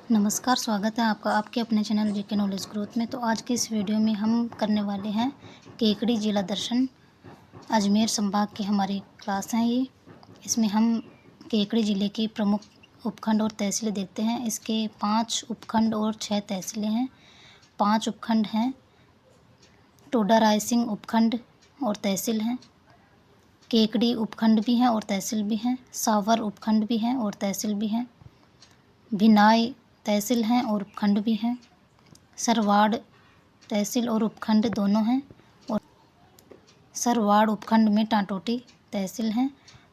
नमस्कार, स्वागत है आपका आपके अपने चैनल जीके नॉलेज ग्रोथ में। तो आज की इस वीडियो में हम करने वाले हैं केकड़ी जिला दर्शन। अजमेर संभाग की हमारी क्लास है ये। इसमें हम केकड़ी ज़िले की प्रमुख उपखंड और तहसीलें देखते हैं। इसके 5 उपखंड और 6 तहसीलें हैं। 5 उपखंड हैं। टोडा रायसिंह उपखंड और तहसील हैं। केकड़ी उपखंड भी हैं और तहसील भी हैं। सावर उपखंड भी हैं और तहसील भी हैं। भिनाई तहसील हैं और उपखंड भी हैं। सरवाड़ तहसील और उपखंड दोनों हैं और सरवाड़ उपखंड में टाटोटी तहसील हैं।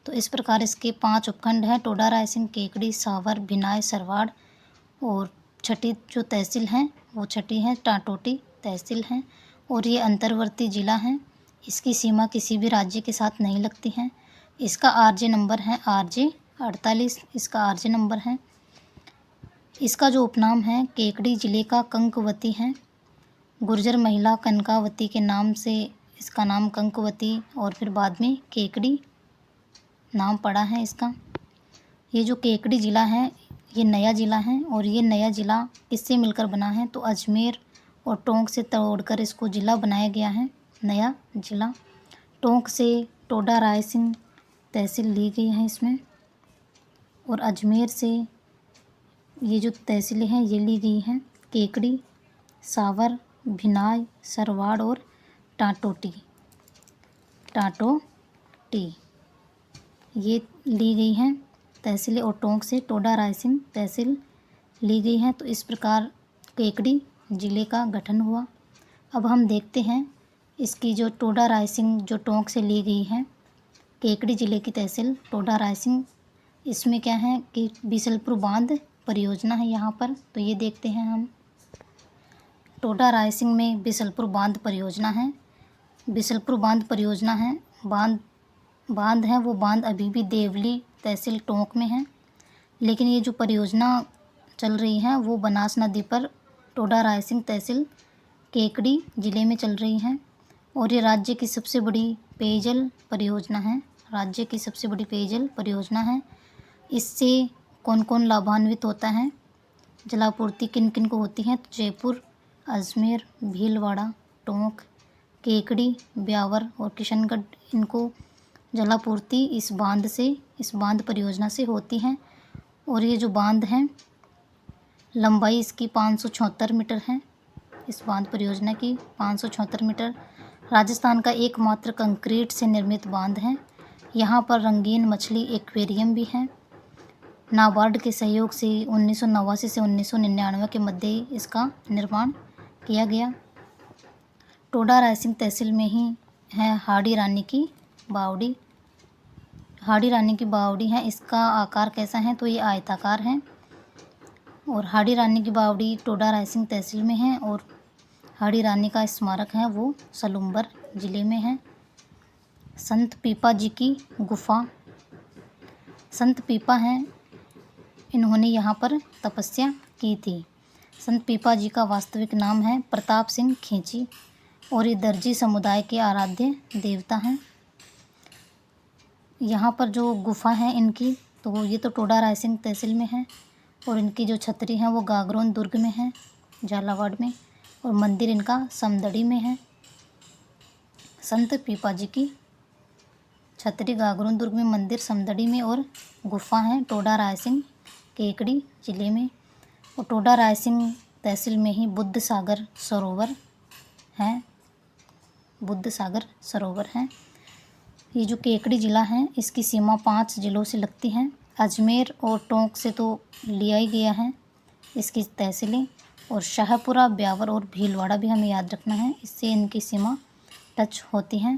तो इस प्रकार इसके 5 उपखंड हैं: टोडा रायसिंह, केकड़ी, सावर, भिनाई, सरवाड़। और छठी जो तहसील हैं वो छठी है टाटोटी तहसील हैं। और ये अंतर्वर्ती ज़िला है। इसकी सीमा किसी भी राज्य के साथ नहीं लगती है। इसका आरजे नंबर है आरजे 48। इसका आरजे नंबर है। इसका जो उपनाम है केकड़ी ज़िले का कंकवती है। गुर्जर महिला कनकावती के नाम से इसका नाम कंकवती और फिर बाद में केकड़ी नाम पड़ा है इसका। ये जो केकड़ी ज़िला है ये नया ज़िला है और ये नया ज़िला किससे मिलकर बना है तो अजमेर और टोंक से तोड़कर इसको ज़िला बनाया गया है, नया ज़िला। टोंक से टोडा रायसिंह तहसील ली गई है इसमें और अजमेर से ये जो तहसीलें हैं ये ली गई हैं केकड़ी, सावर, भिनाई, सरवाड़ और टाटोटी ये ली गई हैं तहसीलें। और टोंक से टोडा रायसिंह तहसील ली गई हैं। तो इस प्रकार केकड़ी ज़िले का गठन हुआ। अब हम देखते हैं इसकी जो टोडा रायसिंह जो टोंक से ली गई है केकड़ी ज़िले की तहसील टोडा रायसिंह, इसमें क्या है कि बिसलपुर बांध परियोजना है यहाँ पर। तो ये देखते हैं हम। टोडा रायसिंह में बिसलपुर बांध परियोजना है। बिसलपुर बांध परियोजना है। बांध है वो बांध अभी भी देवली तहसील टोंक में है। लेकिन ये जो परियोजना चल रही है वो बनास नदी पर टोडा रायसिंह तहसील केकड़ी ज़िले में चल रही है। और ये राज्य की सबसे बड़ी पेयजल परियोजना है। राज्य की सबसे बड़ी पेयजल परियोजना है। इससे कौन कौन लाभान्वित होता है, जलापूर्ति किन किन को होती है तो जयपुर, अजमेर, भीलवाड़ा, टोंक, केकड़ी, ब्यावर और किशनगढ़, इनको जलापूर्ति इस बांध परियोजना से होती है। और ये जो बांध है लंबाई इसकी 576 मीटर है। इस बांध परियोजना की 576 मीटर। राजस्थान का एकमात्र कंक्रीट से निर्मित बांध है। यहाँ पर रंगीन मछली एक्वेरियम भी है। नाबार्ड के सहयोग से 1989 से 1999 के मध्य इसका निर्माण किया गया। टोडा रायसिंह तहसील में ही है हाड़ी रानी की बावड़ी। हाड़ी रानी की बावड़ी है। इसका आकार कैसा है तो ये आयताकार है। और हाड़ी रानी की बावड़ी टोडा रायसिंह तहसील में है। और हाड़ी रानी का स्मारक है वो सलूम्बर ज़िले में है। संत पीपा जी की गुफा। संत पीपा हैं, इन्होंने यहाँ पर तपस्या की थी। संत पीपा जी का वास्तविक नाम है प्रताप सिंह खेची और ये दर्जी समुदाय के आराध्य देवता हैं। यहाँ पर जो गुफा है इनकी तो ये तो टोडा रायसिंह तहसील में है। और इनकी जो छतरी है वो गागरोन दुर्ग में है, झालावाड़ में। और मंदिर इनका समदड़ी में है। संत पीपा जी की छतरी गागरोन दुर्ग में, मंदिर समदड़ी में और गुफा है टोडा रायसिंह केकड़ी ज़िले में। और टोडा रायसिंह तहसील में ही बुद्ध सागर सरोवर है। ये जो केकड़ी ज़िला है इसकी सीमा 5 ज़िलों से लगती है। अजमेर और टोंक से तो लिया ही गया है इसकी तहसीलें। और शाहपुरा, ब्यावर और भीलवाड़ा भी हमें याद रखना है, इससे इनकी सीमा टच होती है।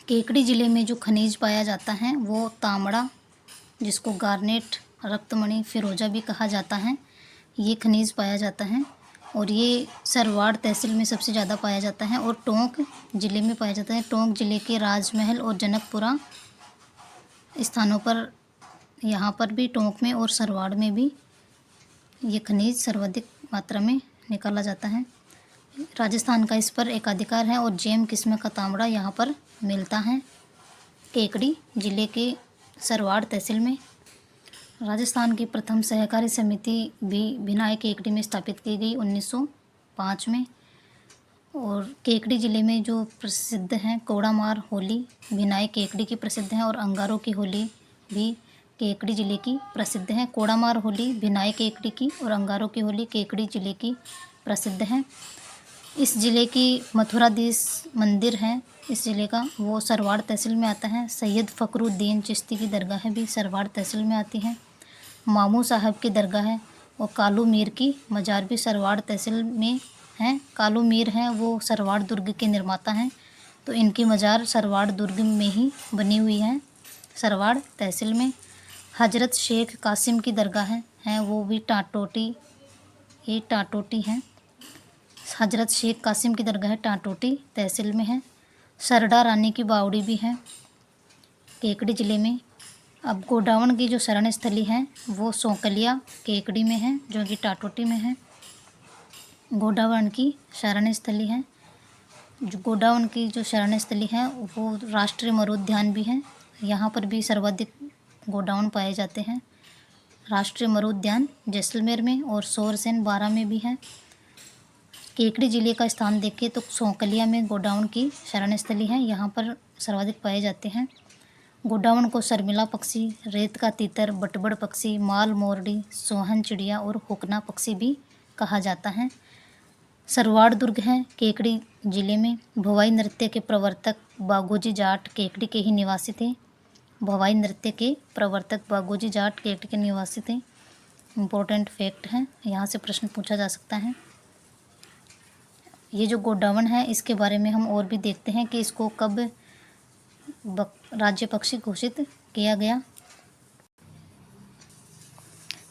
केकड़ी ज़िले में जो खनिज पाया जाता है वो तांबड़ा, जिसको गार्नेट, रक्तमणि, फिरोजा भी कहा जाता है, ये खनिज पाया जाता है। और ये सरवाड़ तहसील में सबसे ज़्यादा पाया जाता है और टोंक ज़िले में पाया जाता है। टोंक ज़िले के राजमहल और जनकपुरा स्थानों पर, यहाँ पर भी टोंक में और सरवाड़ में भी ये खनिज सर्वाधिक मात्रा में निकाला जाता है। राजस्थान का इस पर एकाधिकार है और जेम किस्म का तांबड़ा यहाँ पर मिलता है केकड़ी ज़िले के सरवाड़ तहसील में। राजस्थान की प्रथम सहकारी समिति भी भिनाई केकड़ी में स्थापित की गई 1905 में। और केकड़ी ज़िले में जो प्रसिद्ध हैं कोड़ामार होली भिनाई केकड़ी की प्रसिद्ध है, और अंगारों की होली भी केकड़ी ज़िले की प्रसिद्ध है। कोड़ामार होली भिनाई केकड़ी की और अंगारों की होली केकड़ी ज़िले की प्रसिद्ध है। इस ज़िले की मथुराधीश मंदिर है इस ज़िले का, वो सरवाड़ तहसील में आता है। सैयद फ़खरुद्दीन चिश्ती की दरगाह भी सरवाड़ तहसील में आती है। मामू साहब की दरगाह है, और कालू मीर की मज़ार भी सरवाड़ तहसील में है। कालू मीर हैं वो सरवाड़ दुर्ग के निर्माता हैं, तो इनकी मज़ार सरवाड़ दुर्ग में ही बनी हुई है, सरवाड़ तहसील में। हजरत शेख कासिम की दरगाह है वो भी टाटोटी, ये टाटोटी है। हजरत शेख कासिम की दरगाह टाटोटी तहसील में है। सरडा रानी की बावड़ी भी है केकड़ी ज़िले में। अब गोडावण की जो शरण स्थली है वो सोकलिया केकड़ी में है, जो कि टाटोटी में है। गोडावण की शरण स्थली है, जो गोडावण की जो शरण स्थली है वो राष्ट्रीय मरुद्यान भी है, यहाँ पर भी सर्वाधिक गोडावण पाए जाते हैं। राष्ट्रीय मरुद्यान जैसलमेर में और सोरसेन बारा में भी है। केकड़ी ज़िले का स्थान देखें तो सोकलिया में गोडावण की शरण स्थली है, यहाँ पर सर्वाधिक पाए जाते हैं। गोडावण को शर्मिला पक्षी, रेत का तीतर, बटबड़ पक्षी, माल मोरडी, सोहन चिड़िया और हुकना पक्षी भी कहा जाता है। सरवाड़ दुर्ग है केकड़ी ज़िले में। भवाई नृत्य के प्रवर्तक बागोजी जाट केकड़ी के ही निवासी थे। भवाई नृत्य के प्रवर्तक बागोजी जाट केकड़ी के निवासी थे। इम्पोर्टेंट फैक्ट है, यहाँ से प्रश्न पूछा जा सकता है। ये जो गोडावण है इसके बारे में हम और भी देखते हैं कि इसको कब राज्य पक्षी घोषित किया गया।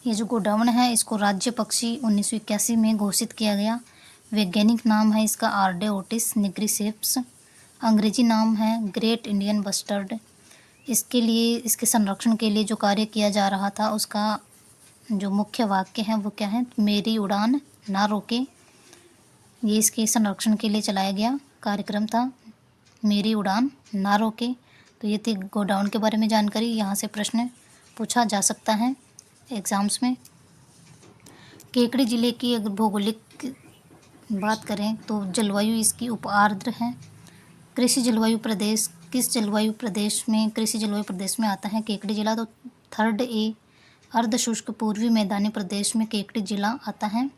ये जो गोडावण है इसको राज्य पक्षी 1981 में घोषित किया गया। वैज्ञानिक नाम है इसका आर्डे ओटिस निग्रिसेप्स। अंग्रेजी नाम है ग्रेट इंडियन बस्टर्ड। इसके लिए, इसके संरक्षण के लिए जो कार्य किया जा रहा था उसका जो मुख्य वाक्य है वो क्या है, मेरी उड़ान ना रोके। ये इसके संरक्षण के लिए चलाया गया कार्यक्रम था, मेरी उड़ान ना रोके। तो ये थी गोडावण के बारे में जानकारी, यहाँ से प्रश्न पूछा जा सकता है एग्ज़ाम्स में। केकड़ी ज़िले की अगर भौगोलिक बात करें तो जलवायु इसकी उप आर्द्र है। कृषि जलवायु प्रदेश, किस जलवायु प्रदेश में, कृषि जलवायु प्रदेश में आता है केकड़ी ज़िला, तो 3rd A अर्ध शुष्क पूर्वी मैदानी प्रदेश में केकड़ी ज़िला आता है।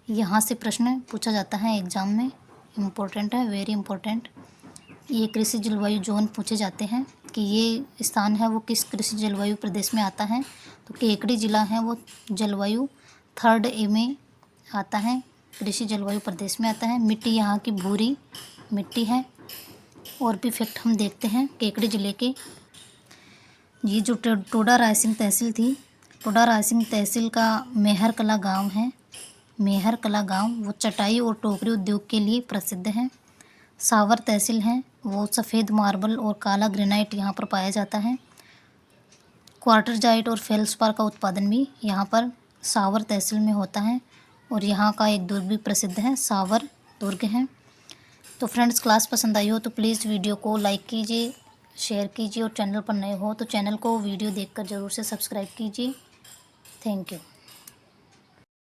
यहाँ से प्रश्न पूछा जाता है एग्ज़ाम में, इम्पोर्टेंट है, वेरी इम्पोर्टेंट। ये कृषि जलवायु जोन पूछे जाते हैं कि ये स्थान है वो किस कृषि जलवायु प्रदेश में आता है, तो केकड़ी ज़िला है वो जलवायु 3rd A में आता है, कृषि जलवायु प्रदेश में आता है। मिट्टी यहाँ की भूरी मिट्टी है। और भी फैक्ट हम देखते हैं केकड़ी ज़िले के। ये जो टोडा रायसिंह तहसील थी, टोडा रायसिंह तहसील का मेहर कला गाँव है, मेहर कला गाँव वो चटाई और टोकरी उद्योग के लिए प्रसिद्ध है। सावर तहसील है वो सफ़ेद मार्बल और काला ग्रेनाइट यहाँ पर पाया जाता है। क्वार्टरजाइट और फेल्सपार का उत्पादन भी यहाँ पर सावर तहसील में होता है। और यहाँ का एक दुर्ग भी प्रसिद्ध है, सावर दुर्ग है। तो फ्रेंड्स, क्लास पसंद आई हो तो प्लीज़ वीडियो को लाइक कीजिए, शेयर कीजिए, और चैनल पर नए हो तो चैनल को वीडियो देखकर ज़रूर से सब्सक्राइब कीजिए। Thank you.